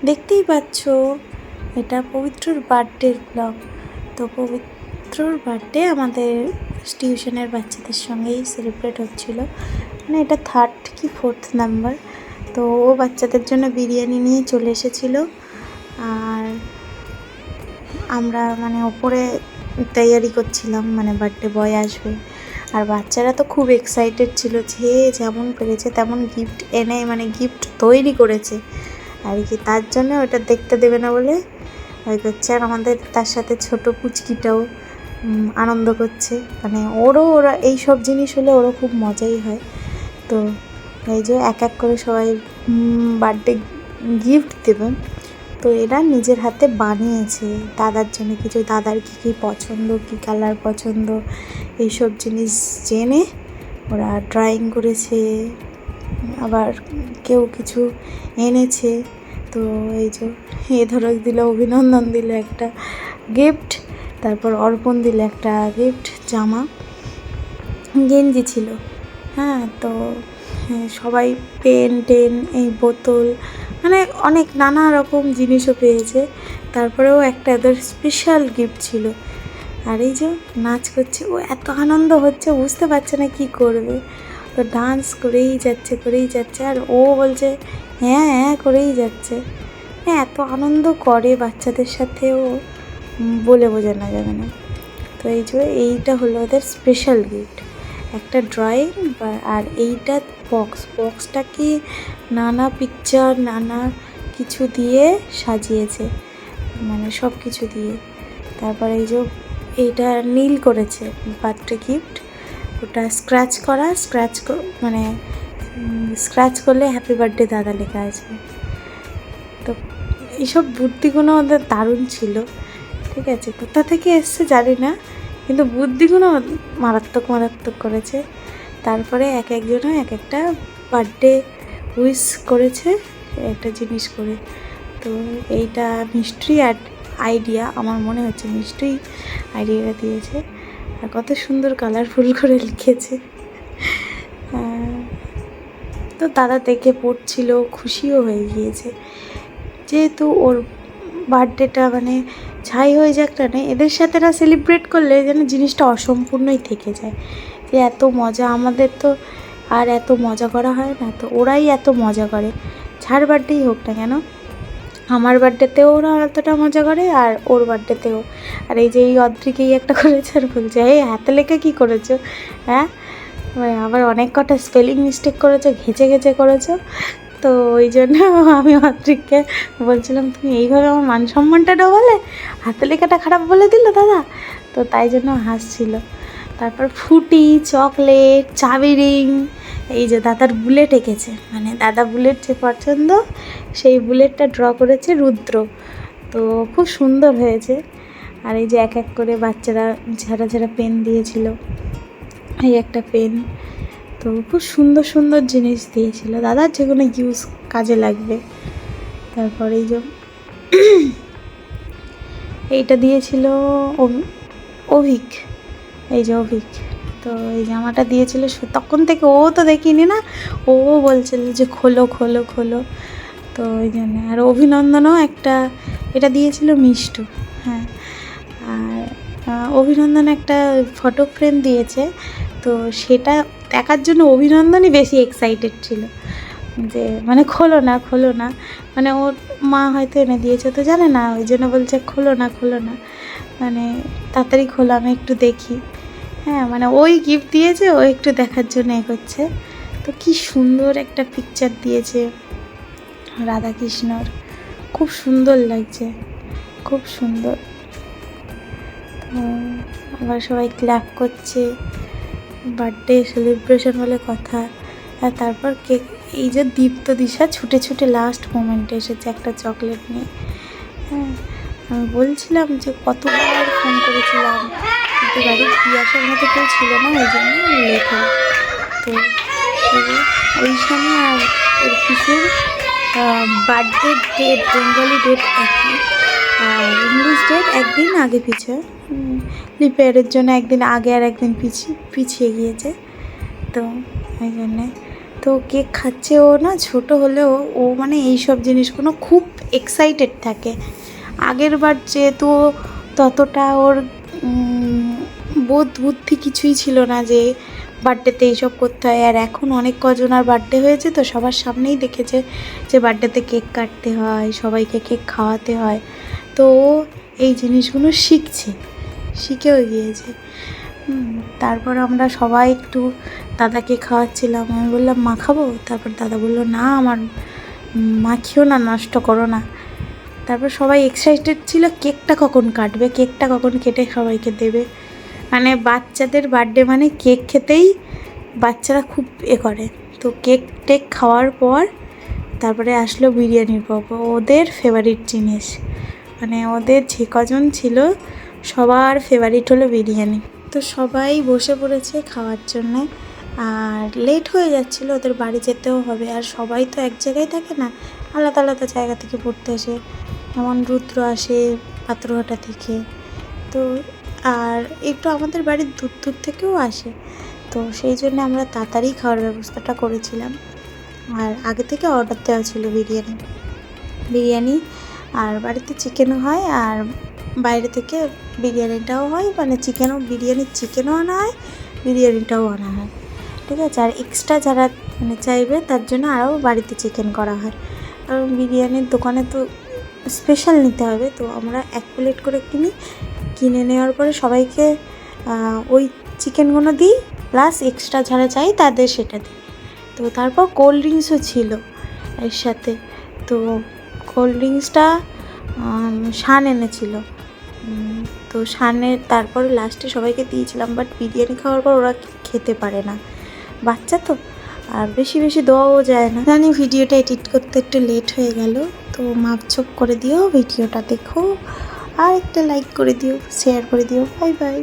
দেখতেই পাচ্ছ এটা পবিত্রর বার্থডের ব্লগ। তো পবিত্রর বার্থডে আমাদের টিউশনের বাচ্চাদের সঙ্গেই সেলিব্রেট হচ্ছিল, মানে এটা 3rd কি 4th নাম্বার। তো ও বাচ্চাদের জন্য বিরিয়ানি নিয়ে চলে এসেছিলো, আর আমরা মানে ওপরে তৈয়ারি করছিলাম, মানে বার্থডে বয় আসবে। আর বাচ্চারা তো খুব এক্সাইটেড ছিল, যে যেমন পেরেছে তেমন গিফট এনে মানে গিফট তৈরি করেছে আর কি, তার জন্য ওটা দেখতে দেবে না বলে ওই করছে। আর আমাদের তার সাথে ছোট পুচকিটাও আনন্দ করছে, মানে ওরা এই সব জিনিস হলে ওরও খুব মজাই হয়। তো এই যে এক এক করে সবাই বার্থডে গিফট দেবে। তো এরা নিজের হাতে বানিয়েছে দাদার জন্য কিছু, দাদার কী কী পছন্দ, কী কালার পছন্দ, এইসব জিনিস জেনে ওরা ড্রয়িং করেছে, আবার কেউ কিছু এনেছে। তো এই যে ধরক দিল, অভিনন্দন দিল একটা গিফট, তারপর অর্পণ দিল একটা গিফট, জামা গেঞ্জি ছিল। হ্যাঁ, তো সবাই পেন টেন, এই বোতল, মানে অনেক নানা রকম জিনিসও পেয়েছে। তারপরেও একটা এদের স্পেশাল গিফট ছিল। আর এই যে নাচ করছে, ও এত আনন্দ হচ্ছে বুঝতে পারছে না কি করবে, তো ডান্স করেই যাচ্ছে আর ও বলছে হ্যাঁ হ্যাঁ করেই যাচ্ছে। হ্যাঁ, এত আনন্দ করে বাচ্চাদের সাথেও বলে বোঝানো যাবে না। তো এই যে এইটা হলো ওদের স্পেশাল গিফট, একটা ড্রয়িং। আর এইটা বক্সটা কি নানা পিকচার নানা কিছু দিয়ে সাজিয়েছে, মানে সব কিছু দিয়ে। তারপর এই যে এইটা নীল করেছে বার্থডে গিফট, ওটা মানে স্ক্র্যাচ করলে হ্যাপি বার্থডে দাদা লেখা আছে। তো এইসব বুদ্ধিগুলো ওদের দারুণ ছিল। ঠিক আছে, কোথা থেকে এসছে জানি না, কিন্তু বুদ্ধিগুলো মারাত্মক করেছে। তারপরে এক একজনে এক একটা বার্থডে উইশ করেছে একটা জিনিস করে। তো এইটা মিষ্টি আইডিয়া, আমার মনে হচ্ছে মিষ্টি আইডিয়াটা দিয়েছে। আর কত সুন্দর কালারফুল করে লিখেছে। তো দাদা দেখে পড়ছিল, খুশিও হয়ে গিয়েছে, যেহেতু ওর বার্থডেটা মানে ছাই হয়ে যাক না, এদের সাথে না সেলিব্রেট করলে যেন জিনিসটা অসম্পূর্ণই থেকে যায়। যে এত মজা, আমাদের তো আর এত মজা করা হয় না, তো ওরাই এত মজা করে, যার বার্থডেই হোক না কেন। আমার বার্থডেতেও ওরা এতটা মজা করে, আর ওর বার্থডেতেও। আর এই যে এই অদ্রিকেই একটা করেছে, আর বলছে এই হাতে লেখা কী করেছো, হ্যাঁ আবার অনেক কটা স্পেলিং মিস্টেক করেছো, ঘেঁচে করেছো। তো ওই জন্য আমি অদ্রিককে বলছিলাম তুমি এইভাবে আমার মান সম্মানটা ডোবালে, হাতে লেখাটা খারাপ বলে দিল দাদা। তো তাই জন্য হাসছিল। তারপর ফুটি, চকলেট, চাবি রিং, এই যে দাদার বুলেট এঁকেছে, মানে দাদা বুলেট যে পছন্দ সেই বুলেটটা ড্র করেছে রুদ্র। তো খুব সুন্দর হয়েছে। আর এই যে এক এক করে বাচ্চারা ঝাড়া পেন দিয়েছিল, এই একটা পেন। তো খুব সুন্দর জিনিস দিয়েছিল, দাদার যে কোনো কাজে লাগবে। তারপর এই যে এইটা দিয়েছিল অভিক, এই যে অভিক। তো এই জামাটা দিয়েছিল, তখন থেকে ও তো দেখিনি না, ও বলছিল যে খোলো। তো ওই জন্য। আর অভিনন্দনও একটা এটা দিয়েছিল মিষ্টু। হ্যাঁ, আর অভিনন্দন একটা ফটো ফ্রেম দিয়েছে, তো সেটা দেখার জন্য অভিনন্দনই বেশি এক্সাইটেড ছিল, যে মানে খোলো না, মানে ওর মা হয়তো এনে দিয়েছে তো জানে না, ওই জন্য বলছে খোলো না, মানে তাড়াতাড়ি খোলো আমি একটু দেখি। হ্যাঁ, মানে ওই গিফট দিয়েছে, ও একটু দেখার জন্য করছে। তো কি সুন্দর একটা পিকচার দিয়েছে রাধাকৃষ্ণর, খুব সুন্দর লাগছে, খুব সুন্দর। তো আবার সবাই ক্ল্যাপ করছে, বার্থডে সেলিব্রেশন বলে কথা। আর তারপর কেক, এই যে দীপ্ত দিশা ছুটে লাস্ট মোমেন্টে এসেছে একটা চকলেট নিয়ে। হ্যাঁ, আমি বলছিলাম যে কতবার ফোন করেছিলাম, কিন্তু বাড়ি দিয়ে আসার মতো কেউ ছিল না, ওই জন্য লেট হলো। তো ওই সময় আর ওর কিছুর বার্থডে ডেট, বেঙ্গলি ডেট একই, আর ইংলিশ ডেট একদিন আগে পিছিয়ে, লিপেয়ারের জন্য একদিন আগে আর একদিন পিছিয়ে গিয়েছে। তো ওই জন্যে তো কেক খাচ্ছে ও না, ছোট হলেও ও মানে এইসব জিনিসগুলো খুব এক্সাইটেড থাকে। আগের বার যেহেতু ততটা ওর বোধ বুদ্ধি কিছুই ছিল না যে বার্থডেতে এইসব করতে হয়। আর এখন অনেক কজনার বার্থডে হয়েছে তো সবার সামনেই দেখেছে যে বার্থডেতে কেক কাটতে হয়, সবাইকে কেক খাওয়াতে হয়। তো ও এই জিনিসগুলো শিখেও গিয়েছে। তারপর আমরা সবাই একটু দাদাকে খাওয়াচ্ছিলাম। আমি বললাম মা খাবো, তারপর দাদা বললো না আমার মাখিও না, নষ্ট করো না। তারপর সবাই এক্সাইটেড ছিল কেকটা কখন কাটবে, কেকটা কখন কেটে সবাইকে দেবে। মানে বাচ্চাদের বার্থডে মানে কেক খেতেই বাচ্চারা খুব করে। তো কেক টেক খাওয়ার পর তারপরে আসলো বিরিয়ানির পর্ব, ওদের ফেভারিট জিনিস। মানে ওদের যে কজন ছিল সবার ফেভারিট হলো বিরিয়ানি। তো সবাই বসে পড়েছে খাওয়ার জন্যে। আর লেট হয়ে যাচ্ছিলো, ওদের বাড়ি যেতেও হবে। আর সবাই তো এক জায়গায় থাকে না, আলাদা আলাদা জায়গা থেকে পড়তে আসে। যেমন রুদ্র আসে পাথরঘাটা থেকে, তো আর একটু আমাদের বাড়ির দূর দূর থেকেও আসে। তো সেই জন্য আমরা তাড়াতাড়ি খাওয়ার ব্যবস্থাটা করেছিলাম। আর আগে থেকে অর্ডার দেওয়া ছিল বিরিয়ানি আর বাড়িতে চিকেনও হয়, আর বাইরে থেকে বিরিয়ানিটাও হয়। মানে বিরিয়ানির চিকেনও আনা হয়, বিরিয়ানিটাও আনা হয়, ঠিক আছে। আর এক্সট্রা যারা মানে চাইবে তার জন্য আরও বাড়িতে চিকেন করা হয়। কারণ বিরিয়ানির দোকানে তো স্পেশাল নিতে হবে, তো আমরা 1 প্লেট করে কিনে নেওয়ার পরে সবাইকে ওই চিকেনগুলো দিই, প্লাস এক্সট্রা যারা চাই তাদের সেটা দিই। তো তারপর কোল্ড ড্রিঙ্কসও ছিল এর সাথে। তো কোল্ড ড্রিঙ্কসটা শান এনেছিল। তো শানের তারপরে লাস্টে সবাইকে দিয়েছিলাম। বাট বিরিয়ানি খাওয়ার পর ওরা খেতে পারে না, বাচ্চা তো, আর বেশি দেওয়াও যায় না। জানি ভিডিওটা এডিট করতে একটু লেট হয়ে গেল, তো মাপঝোপ করে দিও, ভিডিওটা দেখো, আর একটা লাইক করে দিও, শেয়ার করে দিও। Bye bye.